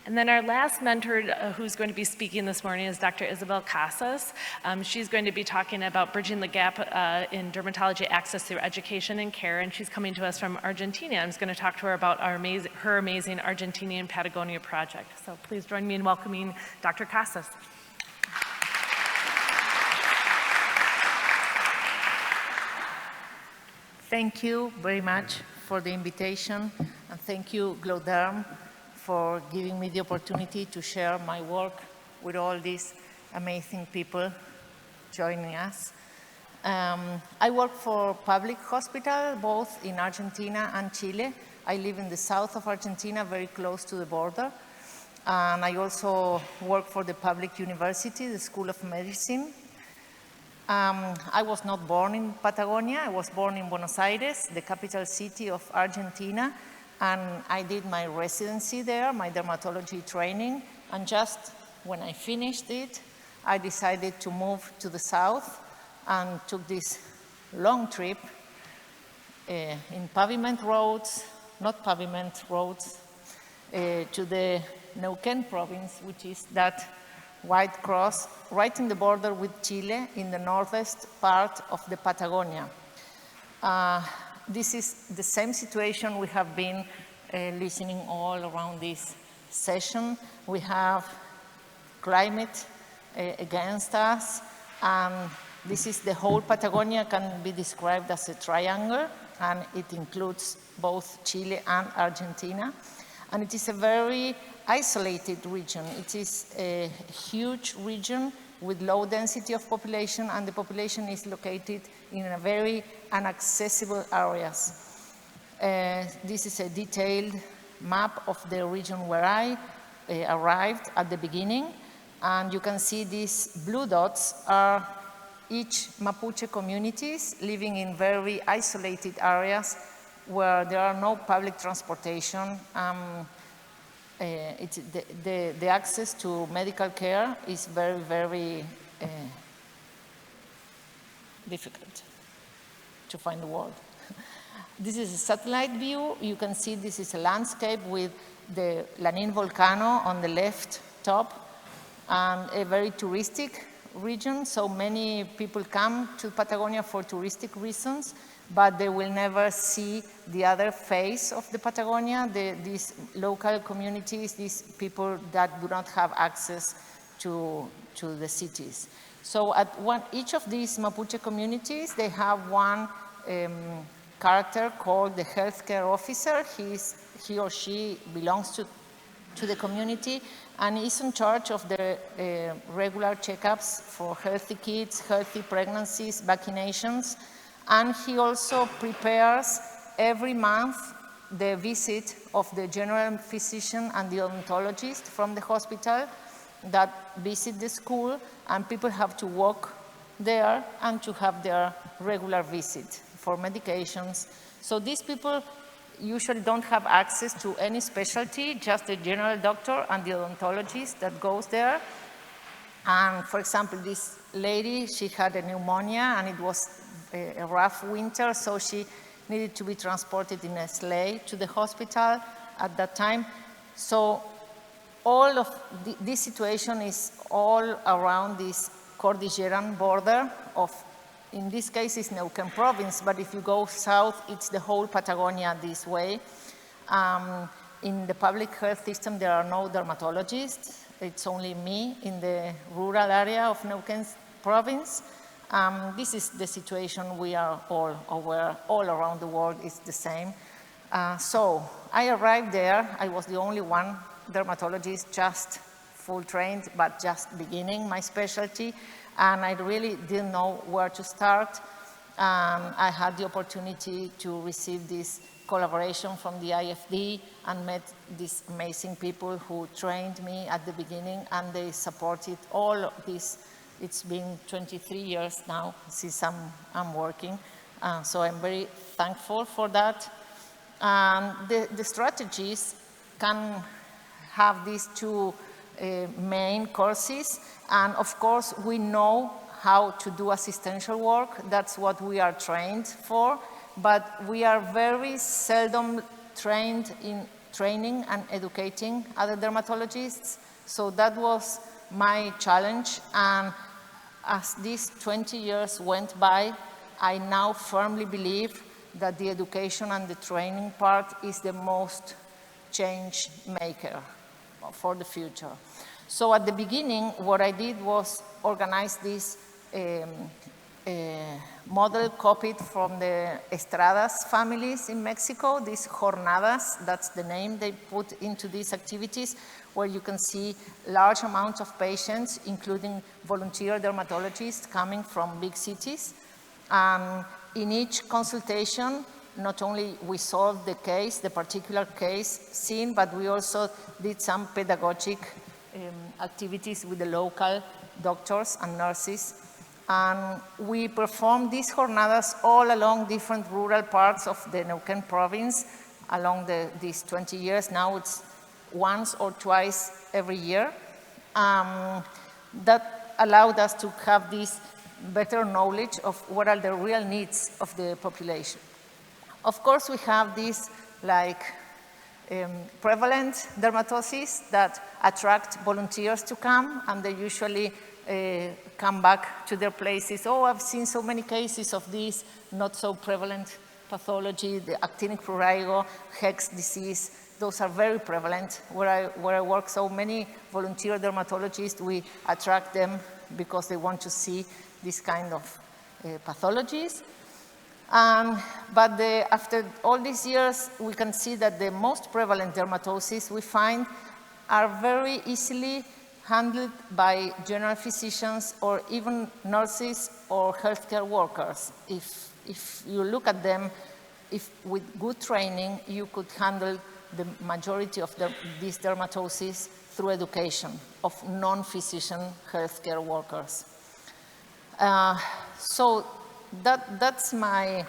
And then our last mentor who's going to be speaking this morning is Dr. Isabel Casas. She's going to be talking about bridging the gap in dermatology access through education and care, and she's coming to us from Argentina. I'm just going to talk to her about her amazing Argentinian Patagonia project. So please join me in welcoming Dr. Casas. Thank you very much for the invitation, and thank you, GLODERM, for giving me the opportunity to share my work with all these amazing people joining us. I work for public hospital, both in Argentina and Chile. I live in the south of Argentina, very close to the border. And I also work for the public university, the School of Medicine. I was not born in Patagonia. I was born in Buenos Aires, the capital city of Argentina, and I did my residency there, my dermatology training, and just when I finished it, I decided to move to the south and took this long trip in pavement roads, not pavement roads, to the Neuquén province, which is that white cross right in the border with Chile in the northwest part of the Patagonia. This is the same situation we have been listening all around this session. We have climate against us, and this is the whole Patagonia can be described as a triangle, and it includes both Chile and Argentina. And it is a very isolated region. It is a huge region with low density of population, and the population is located in a very inaccessible areas. This is a detailed map of the region where I arrived at the beginning, and you can see these blue dots are each Mapuche communities living in very isolated areas where there are no public transportation. The access to medical care is very, very difficult to find the word. This is a satellite view. You can see this is a landscape with the Lanín volcano on the left top, and a very touristic region. So many people come to Patagonia for touristic reasons, but they will never see the other face of the Patagonia, these local communities, these people that do not have access to the cities. So at each of these Mapuche communities, they have one character called the healthcare officer. He or she belongs to the community and is in charge of the regular checkups for healthy kids, healthy pregnancies, vaccinations. And he also prepares every month the visit of the general physician and the odontologist from the hospital that visit the school, and people have to walk there and to have their regular visit for medications. So these people usually don't have access to any specialty, just the general doctor and the odontologist that goes there. And for example, this lady, she had a pneumonia and it was a rough winter, so she needed to be transported in a sleigh to the hospital at that time. So all of this situation is all around this Cordilleran border of, in this case, it's Neuquén province, but if you go south, it's the whole Patagonia this way. In the public health system, there are no dermatologists. It's only me in the rural area of Neuquén province. This is the situation we are all aware, all around the world is the same. So I arrived there. I was the only one dermatologist, just full trained, but just beginning my specialty. And I really didn't know where to start. I had the opportunity to receive this collaboration from the IFD and met these amazing people who trained me at the beginning, and they supported all of this. It's been 23 years now since I'm working, so I'm very thankful for that. The strategies can have these two main courses, and of course we know how to do assistential work. That's what we are trained for, but we are very seldom trained training and educating other dermatologists. So that was my challenge, and as these 20 years went by, I now firmly believe that the education and the training part is the most change maker for the future. So at the beginning, what I did was organize this model copied from the Estrada's families in Mexico, these jornadas, that's the name they put into these activities, where you can see large amounts of patients, including volunteer dermatologists coming from big cities. In each consultation, not only we solved the case, the particular case seen, but we also did some pedagogic activities with the local doctors and nurses. And we performed these jornadas all along different rural parts of the Neuquén province along these 20 years. Now it's once or twice every year. That allowed us to have this better knowledge of what are the real needs of the population. Of course, we have these prevalent dermatoses that attract volunteers to come, and they usually come back to their places. Oh, I've seen so many cases of this not so prevalent pathology, the actinic prurigo, Hex disease. Those are very prevalent. Where I work, so many volunteer dermatologists, we attract them because they want to see this kind of pathologies. But after all these years, we can see that the most prevalent dermatoses we find are very easily handled by general physicians or even nurses or healthcare workers. If you look at them, with good training, you could handle the majority of these dermatoses through education of non-physician healthcare workers. So that's my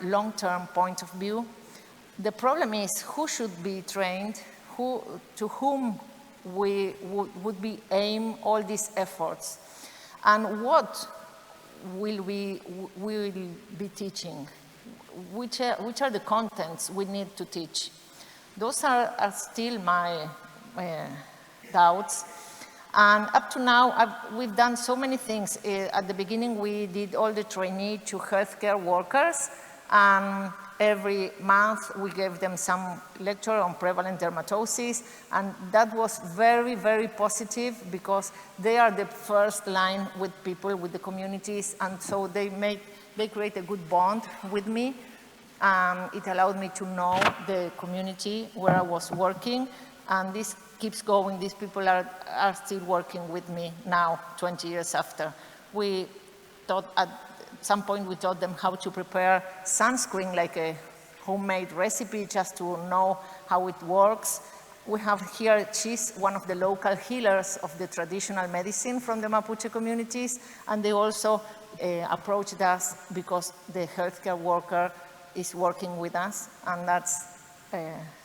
long-term point of view. The problem is who should be trained, to whom would we aim all these efforts, and what will we be teaching? Which are the contents we need to teach? Those are still my doubts. And up to now, we've done so many things. At the beginning, we did all the trainee to healthcare workers. Every month, we gave them some lecture on prevalent dermatoses. And that was very, very positive because they are the first line with people, with the communities. And so they create a good bond with me. It allowed me to know the community where I was working. And this keeps going. These people are still working with me now, 20 years after. We taught, at some point, we taught them how to prepare sunscreen, like a homemade recipe, just to know how it works. We have here Chis, one of the local healers of the traditional medicine from the Mapuche communities, and they also approached us because the healthcare worker is working with us, and that's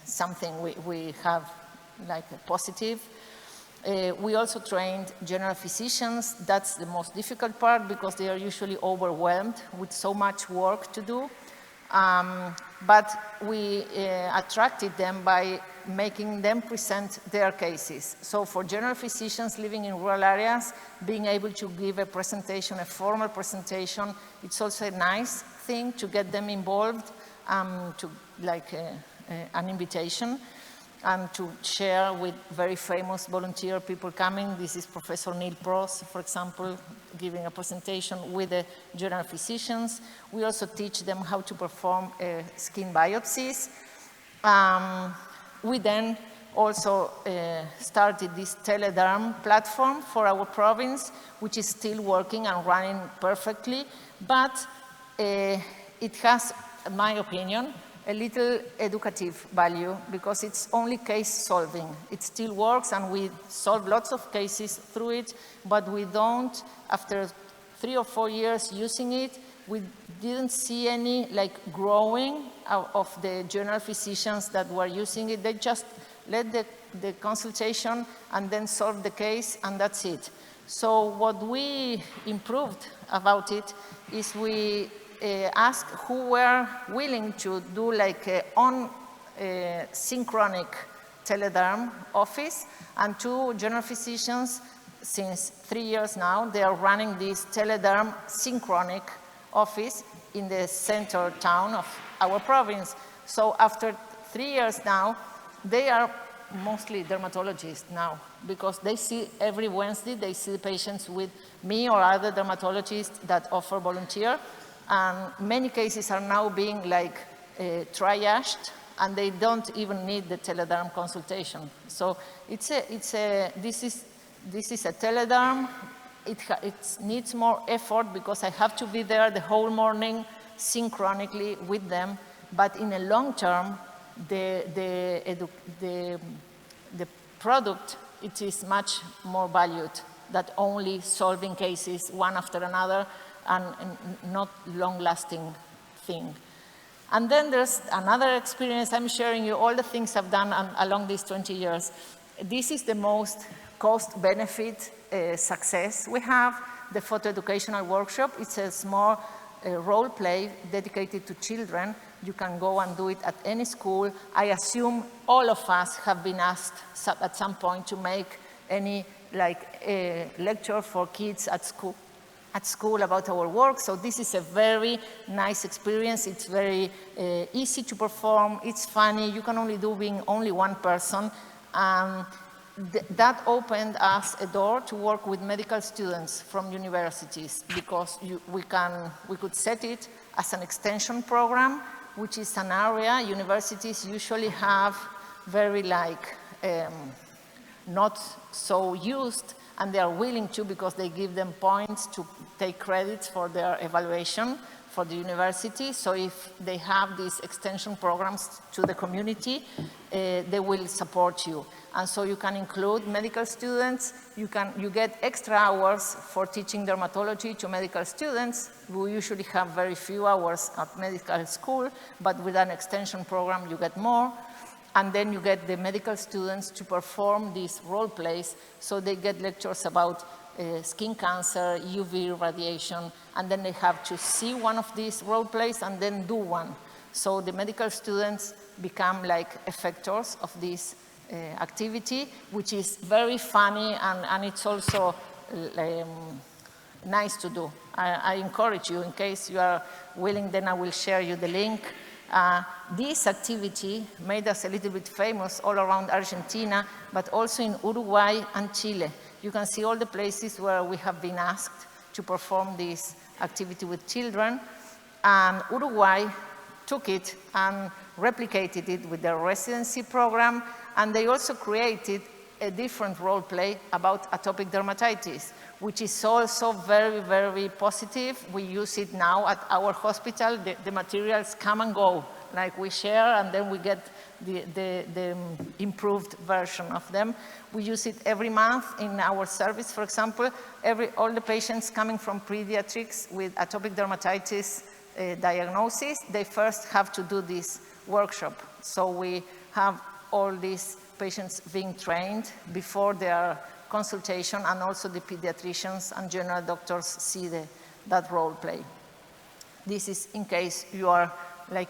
something we have like a positive. We also trained general physicians. That's the most difficult part because they are usually overwhelmed with so much work to do. But we attracted them by making them present their cases. So for general physicians living in rural areas, being able to give a presentation, a formal presentation, it's also a nice thing to get them involved, to like an invitation, and to share with very famous volunteer people coming. This is Professor Neil Pross, for example, giving a presentation with the general physicians. We also teach them how to perform skin biopsies. We then also started this telederm platform for our province, which is still working and running perfectly, but it has, in my opinion, a little educative value because it's only case solving. It still works and we solve lots of cases through it, but we don't, after 3 or 4 years using it, we didn't see any like growing of the general physicians that were using it. They just led the consultation and then solved the case, and that's it. So what we improved about it is we asked who were willing to do like synchronic telederm office, and 2 general physicians. Since 3 years now, they are running this telederm synchronic office in the center town of our province. So after 3 years now, they are mostly dermatologists now, because they see every Wednesday, they see patients with me or other dermatologists that offer volunteer. And many cases are now being like triaged, and they don't even need the telederm consultation. So this is a telederm. It needs more effort because I have to be there the whole morning synchronically with them. But in a long term, the product, it is much more valued than only solving cases one after another and not long-lasting thing. And then there's another experience. I'm sharing you all the things I've done along these 20 years. This is the most cost-benefit success we have, the photo educational workshop. It's a small role play dedicated to children. You can go and do it at any school. I assume all of us have been asked at some point to make any lecture for kids at school about our work. So this is a very nice experience. It's very easy to perform. It's funny. You can only do being only one person. That opened us a door to work with medical students from universities, because we could set it as an extension program, which is an area universities usually have very not so used, and they are willing to because they give them points to take credits for their evaluation for the university. So if they have these extension programs to the community, they will support you. And so you can include medical students. You get extra hours for teaching dermatology to medical students. We usually have very few hours at medical school, but with an extension program, you get more. And then you get the medical students to perform these role plays. So they get lectures about skin cancer, UV radiation, and then they have to see one of these role plays and then do one. So the medical students become like effectors of this activity, which is very funny, and it's also nice to do. I encourage you, in case you are willing, then I will share you the link. This activity made us a little bit famous all around Argentina, but also in Uruguay and Chile. You can see all the places where we have been asked to perform this activity with children. And Uruguay took it and replicated it with their residency program, and they also created a different role play about atopic dermatitis, which is also very, very positive. We use it now at our hospital. The materials come and go. Like we share, and then we get the improved version of them. We use it every month in our service, for example. All the patients coming from pediatrics with atopic dermatitis diagnosis, they first have to do this workshop. So we have all these patients being trained before their consultation, and also the pediatricians and general doctors see that role play. This is in case you are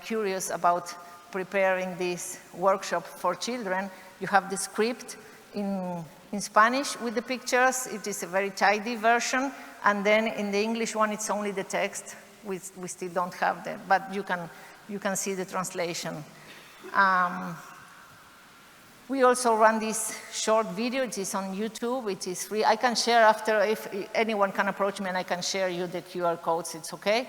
curious about preparing this workshop for children. You have the script in Spanish with the pictures. It is a very tidy version, and then in the English one, it's only the text. We still don't have that, but you can see the translation. We also run this short video. It is on YouTube. It is free. I can share after, if anyone can approach me, and I can share you the QR codes. It's okay.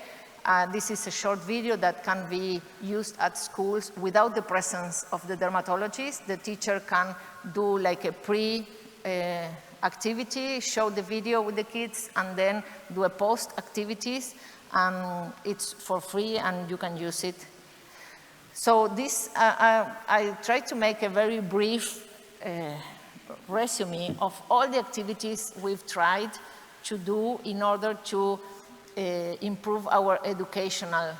This is a short video that can be used at schools without the presence of the dermatologist. The teacher can do like a pre-activity, show the video with the kids, and then do a post-activities. And it's for free, and you can use it. So this, I tried to make a very brief resume of all the activities we've tried to do in order to improve our educational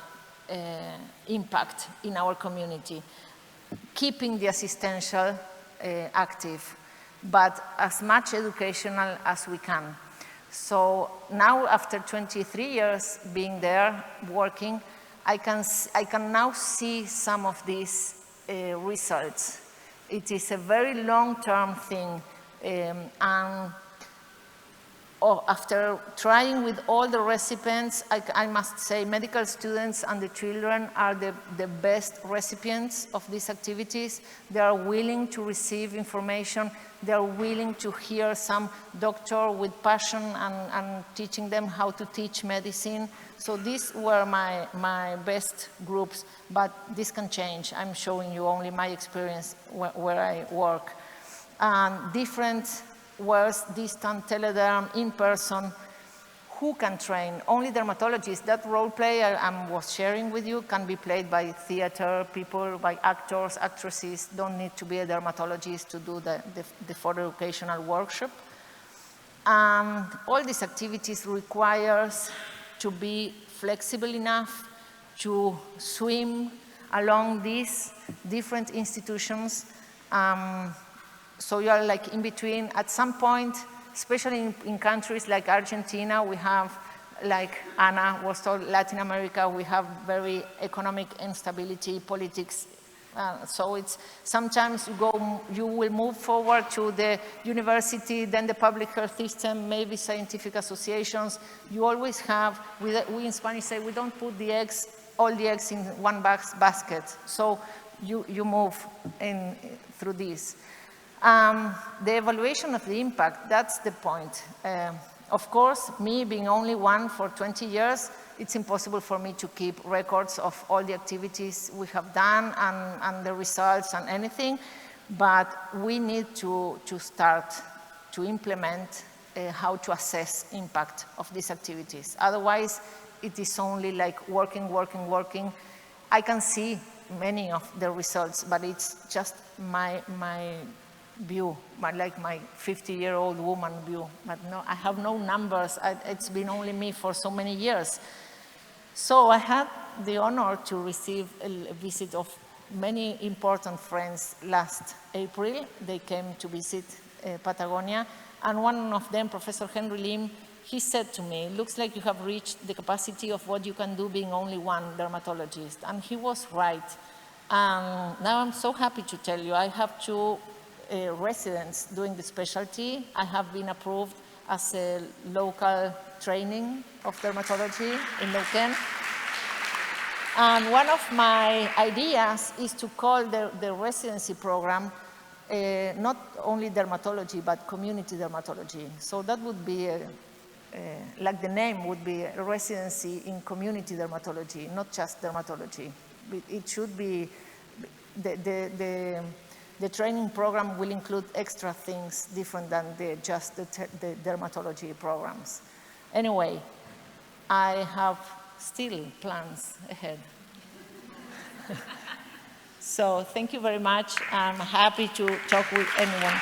impact in our community, keeping the assistential active, but as much educational as we can. So now, after 23 years being there, working, I can now see some of these results. It is a very long-term thing, and after trying with all the recipients, I must say medical students and the children are the best recipients of these activities. They are willing to receive information. They are willing to hear some doctor with passion and teaching them how to teach medicine. So these were my best groups, but this can change. I'm showing you only my experience where I work. Different was distant, telederm, in person. Who can train? Only dermatologists. That role play I was sharing with you can be played by theater people, by actors, actresses. Don't need to be a dermatologist to do the further educational workshop. All these activities requires to be flexible enough to swim along these different institutions. So you are like in between. At some point, especially in countries like Argentina, we have, like Ana was told, Latin America, we have very economic instability, politics. So it's sometimes you will move forward to the university, then the public health system, maybe scientific associations. You always have, we in Spanish say, we don't put all the eggs in one basket. So you move through this. The evaluation of the impact, that's the point. Of course, me being only one for 20 years, it's impossible for me to keep records of all the activities we have done and the results and anything, but we need to start to implement how to assess impact of these activities. Otherwise, it is only like working. I can see many of the results, but it's just my view, like my 50-year-old woman view. But no, I have no numbers. It's been only me for so many years. So I had the honor to receive a visit of many important friends last April. They came to visit Patagonia. And one of them, Professor Henry Lim, he said to me, looks like you have reached the capacity of what you can do being only one dermatologist. And he was right. Now I'm so happy to tell you, I have two residents doing the specialty. I have been approved as a local training of dermatology in Neuquén. And one of my ideas is to call the residency program not only dermatology, but community dermatology. So that would be, like the name would be, a residency in community dermatology, not just dermatology. It should be, the training program will include extra things different than just the dermatology programs. Anyway, I have still plans ahead. So thank you very much. I'm happy to talk with anyone.